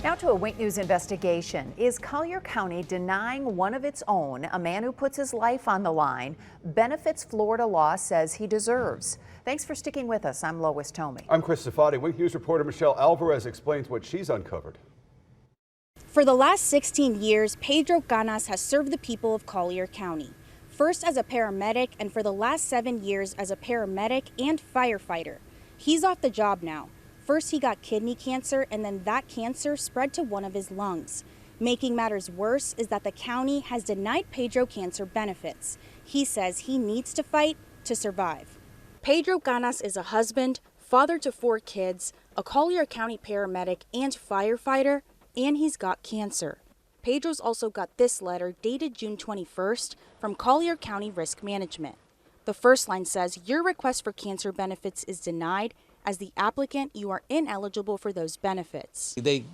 Now to a Wink News investigation. Is Collier County denying one of its own, a man who puts his life on the line, benefits Florida law says he deserves? Thanks for sticking with us. I'm Lois Tomey. I'm Chris Safadi. Wink News reporter Michelle Alvarez explains what she's uncovered. For the last 16 years, Pedro Canas has served the people of Collier County. First as a paramedic, and for the last 7 years as a paramedic and firefighter. He's off the job now. First, he got kidney cancer, and then that cancer spread to one of his lungs. Making matters worse is that the county has denied Pedro cancer benefits. He says he needs to fight to survive. Pedro Canas is a husband, father to 4 kids, a Collier County paramedic and firefighter, and he's got cancer. Pedro's also got this letter dated June 21st from Collier County Risk Management. The first line says, "Your request for cancer benefits is denied. As the applicant, you are ineligible for those benefits." They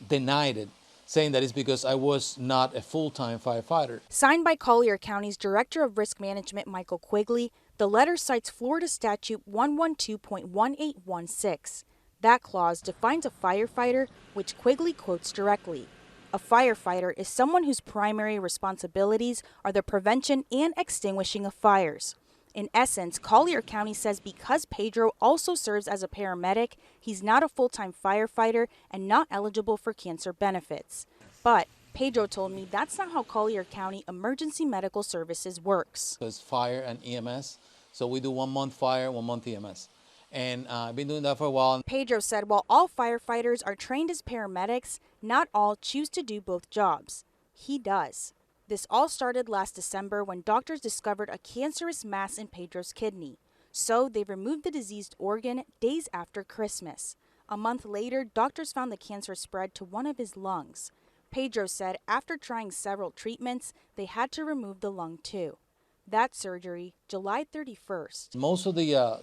denied it, saying that it's because I was not a full-time firefighter. Signed by Collier County's Director of Risk Management, Michael Quigley, the letter cites Florida Statute 112.1816. That clause defines a firefighter, which Quigley quotes directly. A firefighter is someone whose primary responsibilities are the prevention and extinguishing of fires. In essence, Collier County says because Pedro also serves as a paramedic, he's not a full-time firefighter and not eligible for cancer benefits. But Pedro told me that's not how Collier County Emergency Medical Services works. It's fire and EMS, so we do 1 month fire, 1 month EMS. And I've been doing that for a while. Pedro said while all firefighters are trained as paramedics, not all choose to do both jobs. He does. This all started last December when doctors discovered a cancerous mass in Pedro's kidney. So they removed the diseased organ days after Christmas. A month later, doctors found the cancer spread to one of his lungs. Pedro said after trying several treatments, they had to remove the lung too. That surgery, July 31st. Most of the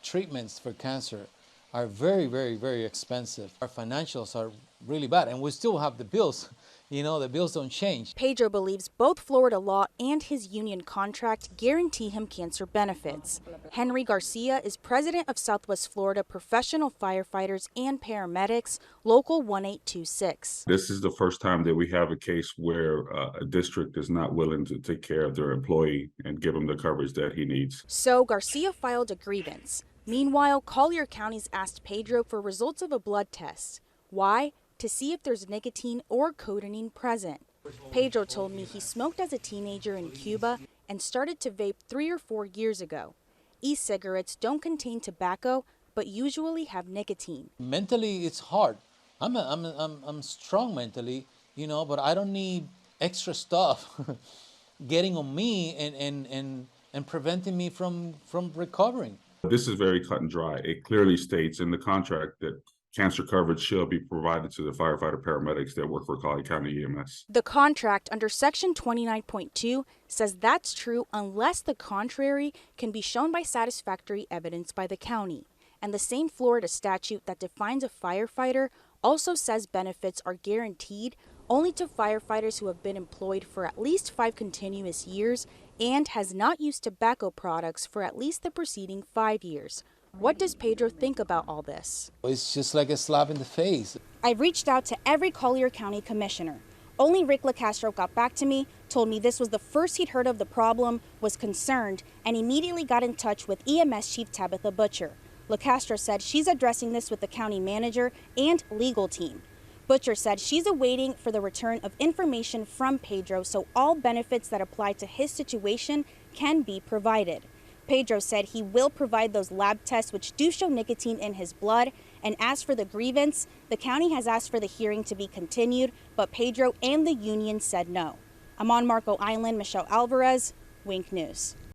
treatments for cancer are very, very, very expensive. Our financials are really bad, and we still have the bills. You know, the bills don't change. Pedro believes both Florida law and his union contract guarantee him cancer benefits. Henry Garcia is president of Southwest Florida Professional Firefighters and Paramedics, Local 1826. This is the first time that we have a case where a district is not willing to take care of their employee and give him the coverage that he needs. So Garcia filed a grievance. Meanwhile, Collier County's asked Pedro for results of a blood test. Why? To see if there's nicotine or codeine present. Pedro told me he smoked as a teenager in Cuba and started to vape 3 or 4 years ago. E-cigarettes don't contain tobacco, but usually have nicotine. Mentally, it's hard. I'm strong mentally, you know, but I don't need extra stuff getting on me and preventing me from recovering. This is very cut and dry. It clearly states in the contract that cancer coverage shall be provided to the firefighter paramedics that work for Collier County EMS. The contract under Section 29.2 says that's true unless the contrary can be shown by satisfactory evidence by the county. And the same Florida statute that defines a firefighter also says benefits are guaranteed only to firefighters who have been employed for at least 5 continuous years and has not used tobacco products for at least the preceding 5 years. What does Pedro think about all this? It's just like a slap in the face. I've reached out to every Collier County commissioner. Only Rick LaCastro got back to me, told me this was the first he'd heard of the problem, was concerned, and immediately got in touch with EMS Chief Tabitha Butcher. LaCastro said she's addressing this with the county manager and legal team. Butcher said she's awaiting for the return of information from Pedro so all benefits that apply to his situation can be provided. Pedro said he will provide those lab tests which do show nicotine in his blood, and as for the grievance, the county has asked for the hearing to be continued, but Pedro and the union said no. I'm on Marco Island, Michelle Alvarez, Wink News.